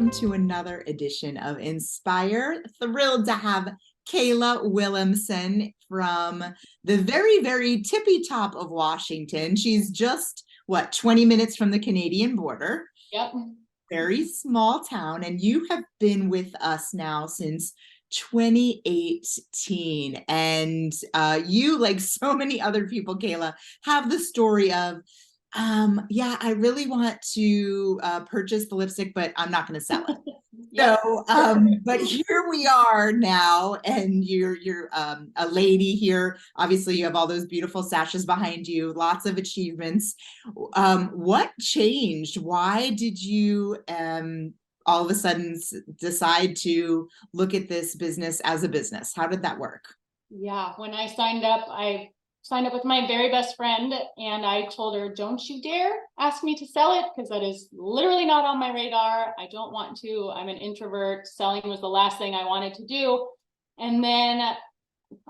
welcome to another edition of Inspire. Thrilled to have Kayla Willemsen from the very, very tippy top of Washington. She's just, 20 minutes from the Canadian border. Yep. Very small town, and you have been with us now since 2018. And you, like so many other people, Kayla, have the story of yeah, I really want to purchase the lipstick, but I'm not going to sell it. Yep. So, but here we are now, and you're a lady here. Obviously, you have all those beautiful sashes behind you, lots of achievements. What changed? Why did you all of a sudden decide to look at this business as a business? How did that work? Yeah, when I signed up with my very best friend, and I told her, don't you dare ask me to sell it, because that is literally not on my radar. I don't want to. I'm an introvert. Selling was the last thing I wanted to do. And then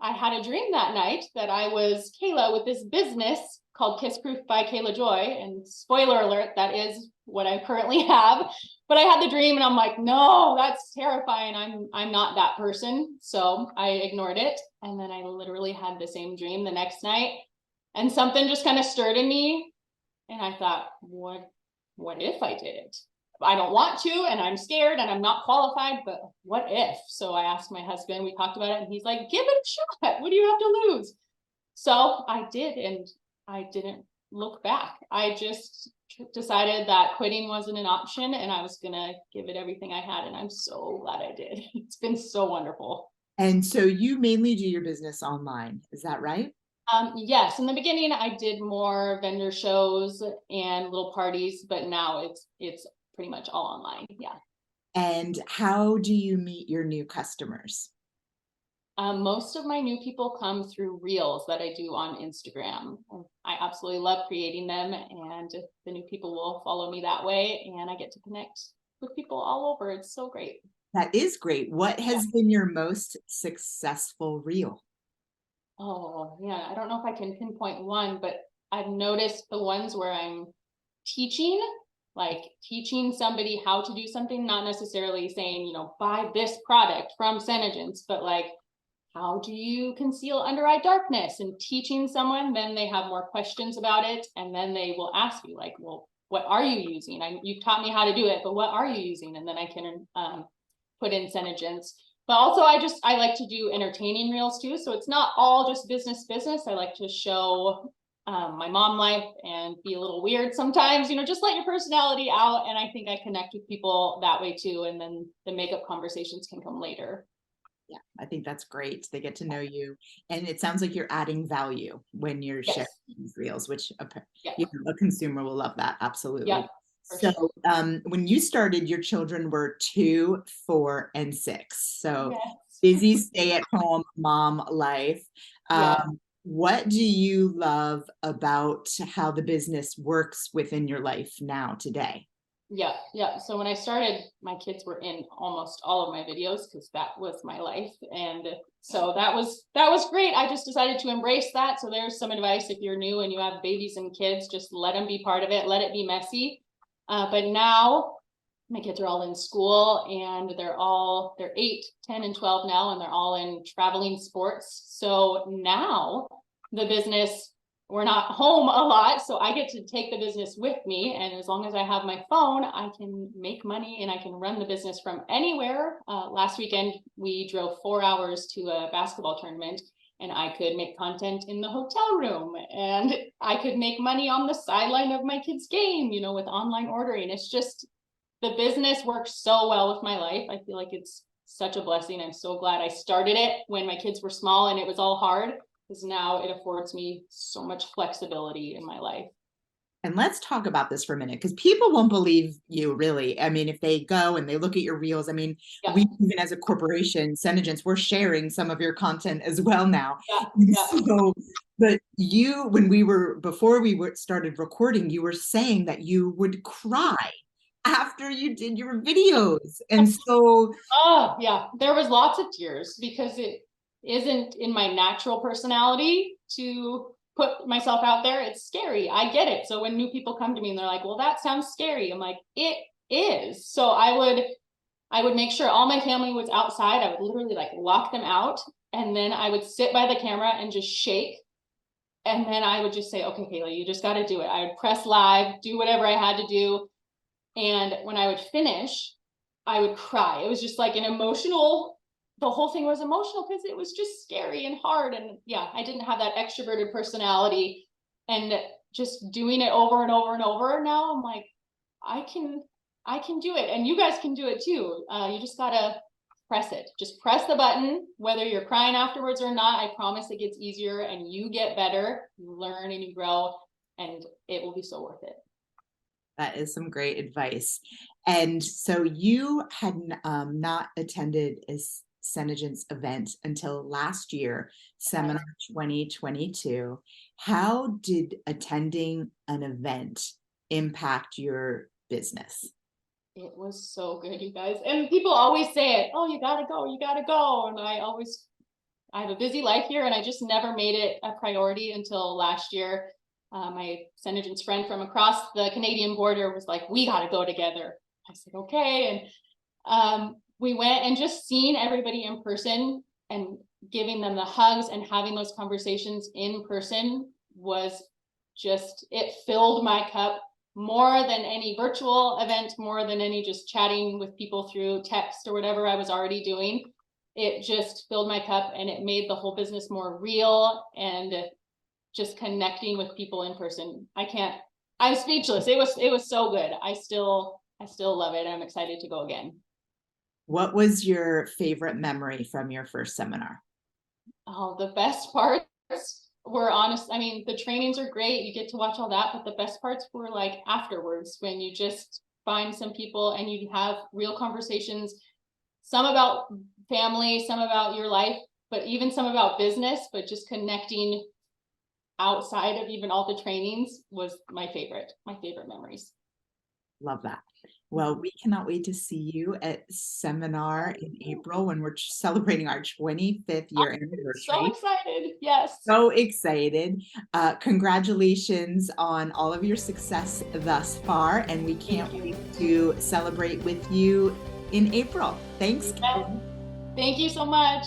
I had a dream that night that I was Kayla with this business called Kiss Proof by Kayla Joy. And spoiler alert, that is what I currently have. But I had the dream and I'm like, no, that's terrifying. I'm not that person. So I ignored it. And then I literally had the same dream the next night. And something just kind of stirred in me. And I thought, what if I did it? I don't want to, and I'm scared, and I'm not qualified, but what if? So I asked my husband, we talked about it, and he's like, give it a shot. What do you have to lose? So I did, and I didn't look back. I just decided that quitting wasn't an option, and I was going to give it everything I had, and I'm so glad I did. It's been so wonderful. And so you mainly do your business online, is that right? Yes, in the beginning, I did more vendor shows and little parties, but now it's pretty much all online. Yeah. And how do you meet your new customers? Most of my new people come through reels that I do on Instagram. I absolutely love creating them, and the new people will follow me that way, and I get to connect with people all over. It's so great. That is great. What has been your most successful reel? Oh, yeah. I don't know if I can pinpoint one, but I've noticed the ones where I'm teaching, like teaching somebody how to do something, not necessarily saying, buy this product from SeneGence, but like, how do you conceal under eye darkness? And teaching someone, then they have more questions about it. And then they will ask you like, well, what are you using? You've taught me how to do it, but what are you using? And then I can put in SeneGence. But also I like to do entertaining reels too. So it's not all just business. I like to show my mom life and be a little weird sometimes, just let your personality out. And I think I connect with people that way too. And then the makeup conversations can come later. Yeah, I think that's great. They get to know you. And it sounds like you're adding value when you're sharing these reels, which a consumer will love that. Absolutely. Yeah, so when you started, your children were 2, 4, and 6. So busy stay-at-home mom life. What do you love about how the business works within your life now today? Yeah. So when I started, my kids were in almost all of my videos because that was my life. And so that was great. I just decided to embrace that. So there's some advice. If you're new and you have babies and kids, just let them be part of it. Let it be messy. But now my kids are all in school, and they're 8, 10, and 12 now, and they're all in traveling sports. So now the business, we're not home a lot, so I get to take the business with me. And as long as I have my phone, I can make money and I can run the business from anywhere. Last weekend, we drove 4 hours to a basketball tournament, and I could make content in the hotel room, and I could make money on the sideline of my kids' game, with online ordering. It's just, the business works so well with my life. I feel like it's such a blessing. I'm so glad I started it when my kids were small and it was all hard, because now it affords me so much flexibility in my life. And let's talk about this for a minute, because people won't believe you, really. I mean, if they go and they look at your reels, I mean, we, even as a corporation, SeneGence, we're sharing some of your content as well now. So, but you, before we started recording, you were saying that you would cry after you did your videos. And so, oh yeah, there was lots of tears, because it isn't in my natural personality to put myself out there. It's scary. I get it. So when new people come to me and they're like, well, that sounds scary, I'm like, it is. So I would I would make sure all my family was outside. I would literally like lock them out. And then I would sit by the camera and just shake. And then I would just say, okay, Kayla, you just got to do it. I would press live, do whatever I had to do. And when I would finish, I would cry. It was just like an emotional, the whole thing was emotional because it was just scary and hard. And yeah, I didn't have that extroverted personality. And just doing it over and over and over, now I'm like, I can do it. And you guys can do it too. You just gotta press it. Just press the button, whether you're crying afterwards or not. I promise it gets easier and you get better, you learn and you grow, and it will be so worth it. That is some great advice. And so you had not attended a SeneGence event until last year, Seminar 2022. How did attending an event impact your business? It was so good, you guys. And people always say it, oh, you gotta go, you gotta go. And I have a busy life here and I just never made it a priority until last year. My SeneGence friend from across the Canadian border was like, we got to go together. I said, okay. And we went, and just seeing everybody in person and giving them the hugs and having those conversations in person was just, it filled my cup more than any virtual event, more than any just chatting with people through text or whatever I was already doing. It just filled my cup and it made the whole business more real and just connecting with people in person. I'm speechless. It was so good. I still love it. I'm excited to go again. What was your favorite memory from your first seminar? Oh, the best parts were, honest. I mean, the trainings are great. You get to watch all that, but the best parts were like afterwards, when you just find some people and you have real conversations, some about family, some about your life, but even some about business, but just connecting outside of even all the trainings was my favorite memories. Love that. Well, we cannot wait to see you at seminar in April when we're celebrating our 25th year anniversary. So excited. Yes. So excited. Congratulations on all of your success thus far. And we can't wait to celebrate with you in April. Thanks. Thank you so much.